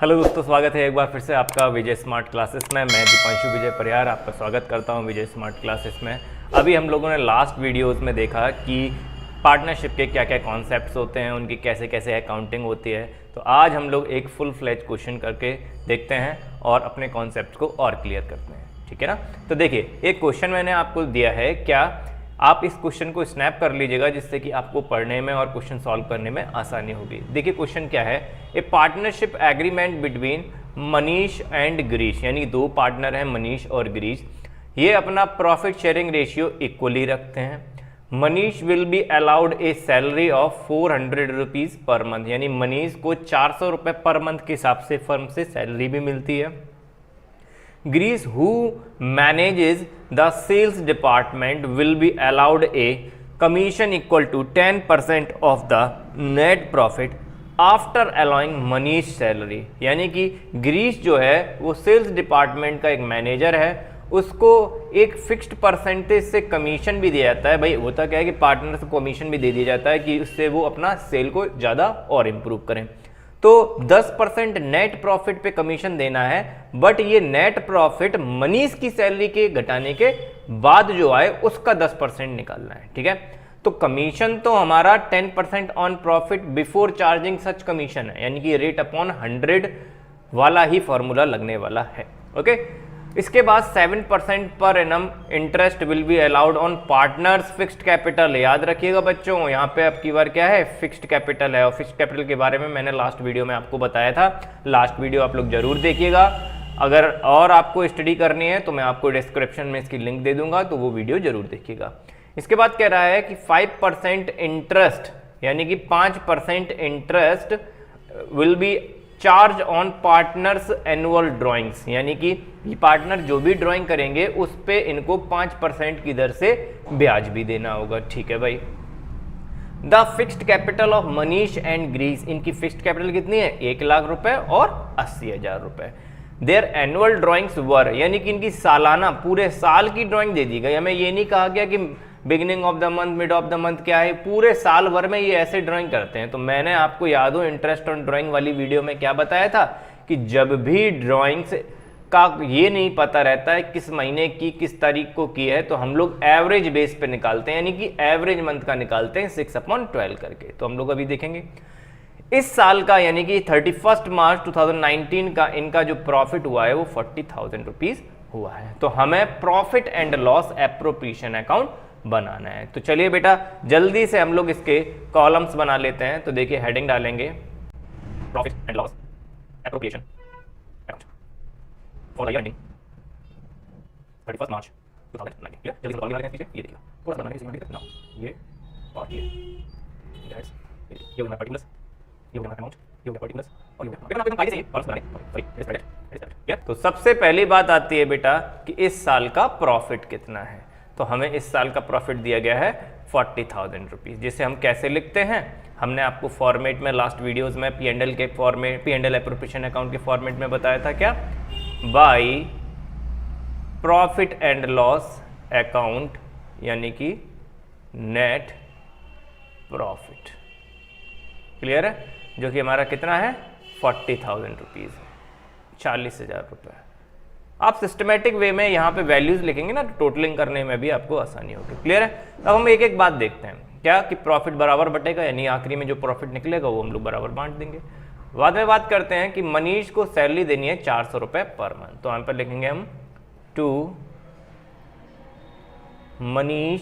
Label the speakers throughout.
Speaker 1: Hello दोस्तों, स्वागत है एक बार फिर से आपका विजय स्मार्ट क्लासेस में। मैं दीपांशु विजय परिहार आपका स्वागत करता हूं विजय स्मार्ट क्लासेस में। अभी हम लोगों ने लास्ट वीडियोस में देखा कि पार्टनरशिप के क्या क्या कॉन्सेप्ट्स होते हैं, उनकी कैसे कैसे अकाउंटिंग होती है। तो आज हम लोग एक फुल फ्लेज क्वेश्चन करके देखते हैं और अपने कॉन्सेप्ट को और क्लियर करते हैं, ठीक है ना। तो देखिए, एक क्वेश्चन मैंने आपको दिया है, क्या आप इस क्वेश्चन को स्नैप कर लीजिएगा जिससे कि आपको पढ़ने में और क्वेश्चन सॉल्व करने में आसानी होगी। देखिए क्वेश्चन क्या है, ए partnership agreement between Manish and Girish, यानी दो पार्टनर हैं मनीष और गिरीश। ये अपना प्रॉफिट शेयरिंग रेशियो इक्वली रखते हैं। Manish will be allowed A salary of 400 rupees per month, यानी मनीष को 400 रुपये पर मंथ के हिसाब से फर्म से सैलरी भी मिलती है। Greece, who manages the sales department, will be allowed a commission equal to 10% of the net profit after allowing Manish salary। यानी कि ग्रीस जो है वो सेल्स डिपार्टमेंट का एक मैनेजर है, उसको एक फिक्स्ड परसेंटेज से कमीशन भी दिया जाता है। भाई होता क्या है कि पार्टनर को कमीशन भी दे दिया जाता है कि उससे वो अपना सेल को ज़्यादा और इम्प्रूव करें। तो 10% नेट प्रॉफिट पे कमीशन देना है, बट ये नेट प्रॉफिट मनीष की सैलरी के घटाने के बाद जो आए उसका 10% निकालना है, ठीक है। तो कमीशन तो हमारा 10% on profit before charging such commission है, यानी कि रेट अपॉन 100 वाला ही फॉर्मूला लगने वाला है, ओके। इसके बाद 7% per annum interest will be allowed on partners fixed capital. याद रखिएगा बच्चों, यहाँ पे अब की बार क्या है, फिक्स्ड कैपिटल है। और फिक्स्ड कैपिटल के बारे में मैंने लास्ट वीडियो में आपको बताया था, लास्ट वीडियो आप लोग जरूर देखिएगा। अगर और आपको स्टडी करनी है तो मैं आपको डिस्क्रिप्शन में इसकी लिंक दे दूंगा, तो वो वीडियो जरूर देखिएगा। इसके बाद कह रहा है कि 5% इंटरेस्ट, यानी कि 5% interest will B charge on partners annual drawings, यानी कि ये पार्टनर जो भी ड्राइंग करेंगे उस पे इनको 5% की दर से ब्याज भी देना होगा, ठीक है भाई। The fixed capital of Manish and Girish, इनकी फिक्स्ड कैपिटल कितनी है, 1 लाख रुपए और 80,000 रुपए। देयर एनुअल ड्राइंग्स वर, यानी कि इनकी सालाना पूरे साल की ड्राइंग दे दी गई। हमें ये नहीं कहा गया कि beginning of the month, mid of the month, क्या है, पूरे साल भर में ये ऐसे ड्राइंग करते हैं। तो मैंने आपको याद हो इंटरेस्ट ऑन ड्राइंग वाली वीडियो में क्या बताया था कि जब भी ड्राइंग्स का ये नहीं पता रहता है किस महीने की किस तारीख को की है, तो हम लोग एवरेज बेस पे निकालते हैं, यानी कि एवरेज मंथ का निकालते हैं 6/12 करके। तो हम लोग अभी देखेंगे इस साल का, यानी कि 31 मार्च 2019 का इनका जो प्रॉफिट हुआ है वो 40,000 रुपीज हुआ है। तो हमें profit and loss appropriation account बनाना है। तो चलिए बेटा जल्दी से हम लोग इसके कॉलम्स बना लेते हैं। तो देखिए हेडिंग डालेंगे profit and loss appropriation account for the year ending 31 March 2019। Clear? जल्दी से कॉलम लगा लेते हैं। ये देखिए थोड़ा सा बनाने की जरूरत है ना, ये और ये दैट्स ये होगा पर्टिकुलर्स, ये होगा अमाउंट, ये होगा पर्टिकुलर्स और ये होगा बेटा आपको कायदे से कॉलम्स बनाने। सॉरी इस पर तो सबसे पहली बात आती है बेटा कि इस साल का प्रॉफिट कितना है। तो हमें इस साल का प्रॉफिट दिया गया है 40,000 रुपीज़, जिसे हम कैसे लिखते हैं, हमने आपको फॉर्मेट में लास्ट वीडियोस में P&L के फॉर्मेट, P&L एप्रोप्रिएशन अकाउंट के फॉर्मेट में बताया था, क्या, by profit and loss account, यानी कि नेट प्रॉफिट। क्लियर है? जो कि हमारा कितना है 40,000 रुपीज़, 40,000 रुपये। आप सिस्टमेटिक वे में यहाँ पे वैल्यूज लिखेंगे ना, टोटलिंग करने में भी आपको आसानी होगी। क्लियर है? अब हम एक एक बात देखते हैं, क्या कि प्रॉफिट बराबर बटेगा, यानी आखिरी में जो प्रॉफिट निकलेगा वो हम लोग बराबर बांट देंगे। बाद में बात करते हैं कि मनीष को सैलरी देनी है 400 रुपये पर मंथ। तो यहाँ पर लिखेंगे हम टू मनीष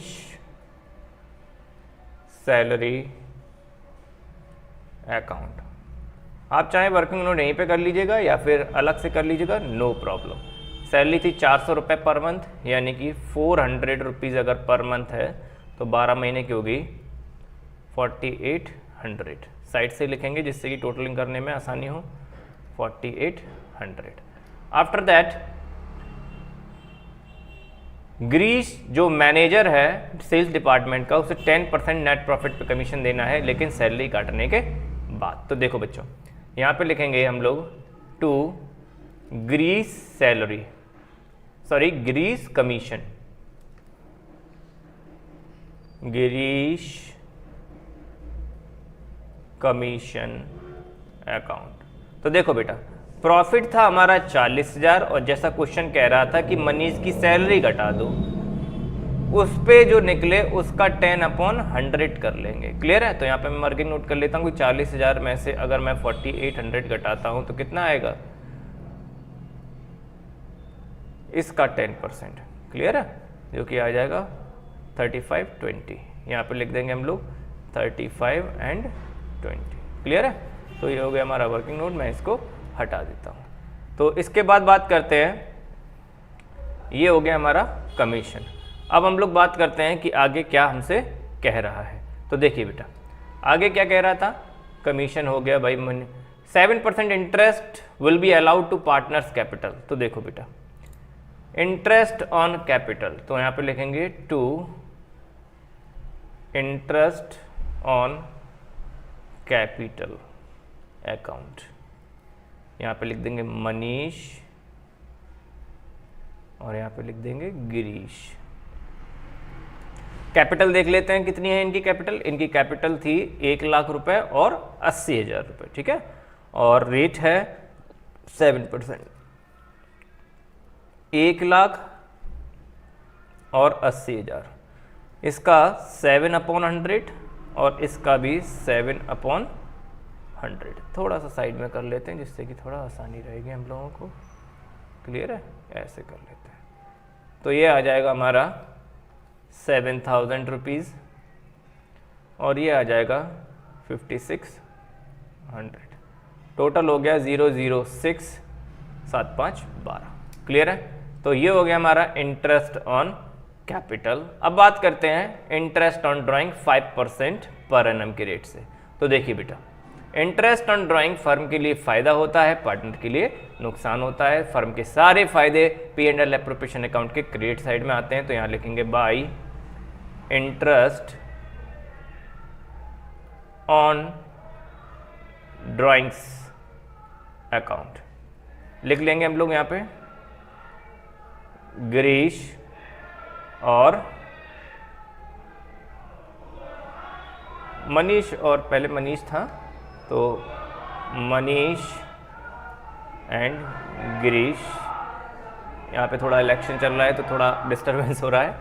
Speaker 1: सैलरी अकाउंट। आप चाहे वर्किंग नोट यहीं पे कर लीजिएगा या फिर अलग से कर लीजिएगा, नो प्रॉब्लम। सैलरी थी 400 रुपये पर मंथ, यानी कि 400 रुपीज़ अगर पर मंथ है तो 12 महीने की होगी 4800। साइड से लिखेंगे जिससे कि टोटलिंग करने में आसानी हो, 4800। आफ्टर दैट ग्रीस जो मैनेजर है सेल्स डिपार्टमेंट का, उसे 10% नेट प्रॉफिट पे कमीशन देना है, लेकिन सैलरी काटने के बाद। तो देखो बच्चों यहाँ पे लिखेंगे हम लोग to Girish salary, sorry Girish commission, Girish commission account. तो देखो बेटा प्रॉफिट था हमारा 40,000 और जैसा क्वेश्चन कह रहा था कि मनीष की सैलरी घटा दो, उस पे जो निकले उसका 10/100 कर लेंगे। क्लियर है? तो यहाँ पे मैं मार्जिन नोट कर लेता हूँ कि 40,000 में से अगर मैं 4800 घटाता हूँ तो कितना आएगा, इसका 10%। क्लियर है? जो कि आ जाएगा 35/20। यहाँ पे लिख देंगे हम लोग 35 and 20। क्लियर है? तो ये हो गया हमारा वर्किंग नोट, मैं इसको हटा देता हूँ। तो इसके बाद बात करते हैं, ये हो गया हमारा कमीशन। अब हम लोग बात करते हैं कि आगे क्या हमसे कह रहा है। तो देखिए बेटा, आगे क्या कह रहा था, कमीशन हो गया भाई, 7% interest will be allowed to partners capital. तो देखो बेटा, इंटरेस्ट ऑन कैपिटल, तो यहाँ पे लिखेंगे to interest on capital account, यहाँ पे लिख देंगे मनीष और यहाँ पे लिख देंगे गिरीश। कैपिटल देख लेते हैं कितनी है इनकी कैपिटल। इनकी कैपिटल थी 1,00,000 रुपए और 80,000 रुपए। ठीक है? और रेट है 7%। 1,00,000 और 80,000, इसका 7/100 और इसका भी 7/100। थोड़ा सा साइड में कर लेते हैं जिससे कि थोड़ा आसानी रहेगी हम लोगों को। क्लियर है? ऐसे कर लेते हैं। तो ये आ जाएगा हमारा 7,000 रुपीज़ और ये आ जाएगा 5,600। टोटल हो गया 0067512। क्लियर है? तो ये हो गया हमारा इंटरेस्ट ऑन कैपिटल। अब बात करते हैं interest on drawing 5% per annum के रेट से। तो देखिए बेटा, इंटरेस्ट ऑन ड्राइंग फर्म के लिए फ़ायदा होता है, पार्टनर के लिए नुकसान होता है। फर्म के सारे फायदे P&L एप्रोप्रिएशन अकाउंट के क्रेडिट साइड में आते हैं। तो यहाँ लिखेंगे bye interest on drawings account लिख लेंगे हम लोग यहाँ पे गिरीश और मनीष, और पहले मनीष था तो मनीष एंड गिरीश। यहाँ पे थोड़ा इलेक्शन चल रहा है तो थोड़ा डिस्टरबेंस हो रहा है,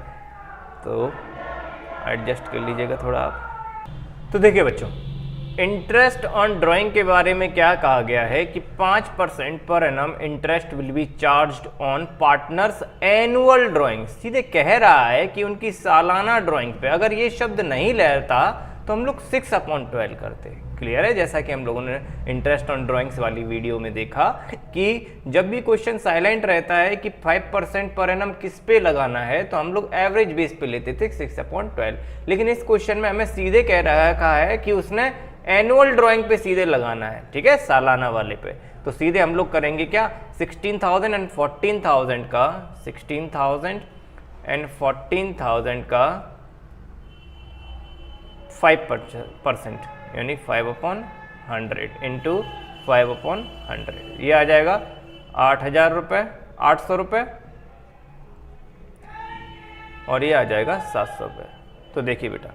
Speaker 1: तो एडजस्ट कर लीजिएगा थोड़ा आप। तो देखिए बच्चों, इंटरेस्ट ऑन ड्राइंग के बारे में क्या कहा गया है कि 5% per annum interest will B charged on partners annual drawing. सीधे कह रहा है कि उनकी सालाना ड्राइंग पे अगर ये शब्द नहीं लेता तो हम लोग 6/12 करते। क्लियर है? जैसा कि हम लोगों ने इंटरेस्ट ऑन ड्राइंग्स वाली वीडियो में देखा कि जब भी क्वेश्चन साइलेंट रहता है कि 5% पर एनम किस पे लगाना है तो हम लोग एवरेज बेस पे लेते थे 6/12। लेकिन इस क्वेश्चन में हमें सीधे कहा है कि उसने एनुअल ड्राइंग पे सीधे लगाना है। ठीक है? सालाना वाले पे। तो सीधे हम लोग करेंगे क्या, 16,000 एंड 14,000 का 16,000 एंड 14,000 का 5% यानी 5/100 इंटू 5/100, ये आ जाएगा 8,000 रुपये, 800 रुपये, और ये आ जाएगा 700 रुपये। तो देखिए बेटा,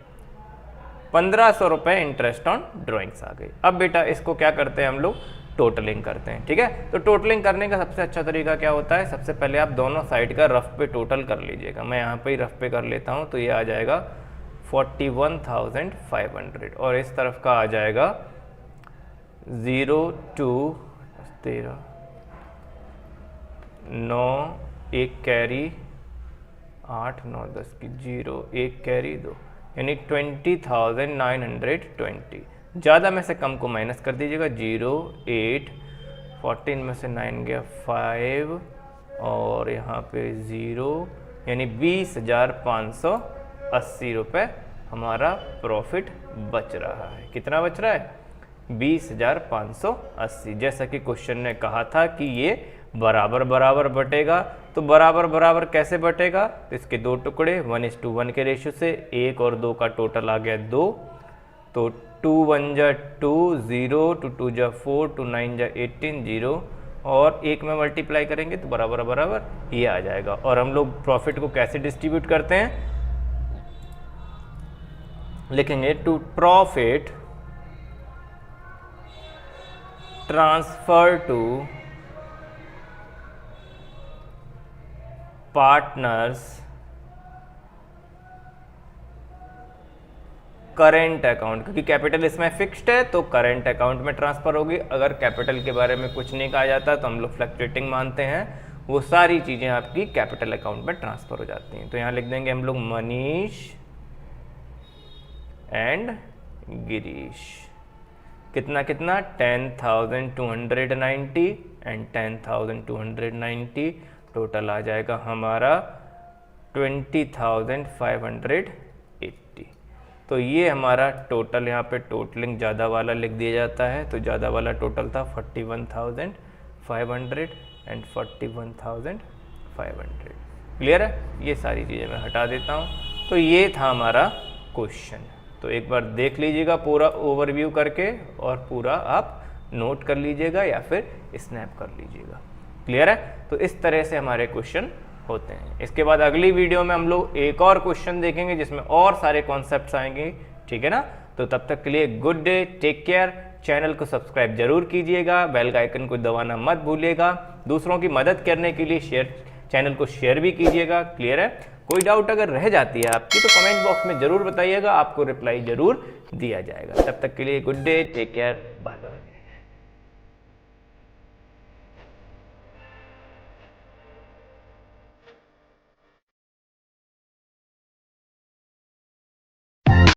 Speaker 1: 1,500 रुपये इंटरेस्ट ऑन ड्राइंग्स आ गई। अब बेटा इसको क्या करते हैं हम लोग, टोटलिंग करते हैं। ठीक है? तो टोटलिंग करने का सबसे अच्छा तरीका क्या होता है, सबसे पहले आप दोनों साइड का रफ पे टोटल कर लीजिएगा। मैं यहाँ पे ही रफ पे कर लेता हूँ। तो ये आ जाएगा 41,500 और इस तरफ का आ जाएगा 0 2 13 9 1 कैरी 8 9 10 की 0 1 कैरी 2 यानी 20,920। ज़्यादा में से कम को माइनस कर दीजिएगा। 0 8 14 में से 9 गया 5 और यहाँ पे 0 यानी 20,580 रुपये हमारा प्रॉफिट बच रहा है। कितना बच रहा है? 20,580। जैसा कि क्वेश्चन ने कहा था कि ये बराबर बराबर बटेगा। तो बराबर बराबर कैसे बटेगा, तो इसके दो टुकड़े 1:1 के रेशियो से, 1 और 2 का टोटल आ गया 2। तो 2 1 जा 2 0 2 2 जा 4 2 9 जा 18 0 और 1 में मल्टीप्लाई करेंगे तो बराबर बराबर ये आ जाएगा। और हम लोग प्रॉफिट को कैसे डिस्ट्रीब्यूट करते हैं, लिखेंगे to profit transfer to partners current account, क्योंकि कैपिटल इसमें फिक्स्ड है तो करेंट अकाउंट में ट्रांसफर होगी। अगर कैपिटल के बारे में कुछ नहीं कहा जाता तो हम लोग फ्लक्चुएटिंग मानते हैं, वो सारी चीज़ें आपकी कैपिटल अकाउंट में ट्रांसफर हो जाती हैं। तो यहाँ लिख देंगे हम लोग मनीष एंड गिरीश। कितना कितना 10,290 एंड 10,290, टोटल आ जाएगा हमारा 20,580। तो ये हमारा टोटल, यहाँ पे टोटलिंग ज़्यादा वाला लिख दिया जाता है, तो ज़्यादा वाला टोटल था 41,500 एंड 41,500। क्लियर है? ये सारी चीज़ें मैं हटा देता हूँ। तो ये था हमारा क्वेश्चन। तो एक बार देख लीजिएगा पूरा ओवरव्यू करके और पूरा आप नोट कर लीजिएगा या फिर स्नैप कर लीजिएगा। क्लियर है? तो इस तरह से हमारे क्वेश्चन होते हैं। इसके बाद अगली वीडियो में हम लोग एक और क्वेश्चन देखेंगे जिसमें और सारे कॉन्सेप्ट्स आएंगे। ठीक है ना? तो तब तक के लिए good day, take care. Channel को सब्सक्राइब जरूर कीजिएगा, बेल का आइकन को दबाना मत भूलिएगा। दूसरों की मदद करने के लिए चैनल को शेयर भी कीजिएगा। क्लियर है? कोई डाउट अगर रह जाती है आपकी तो कमेंट बॉक्स में जरूर बताइएगा, आपको रिप्लाई जरूर दिया जाएगा। तब तक के लिए good day, take care, bye bye.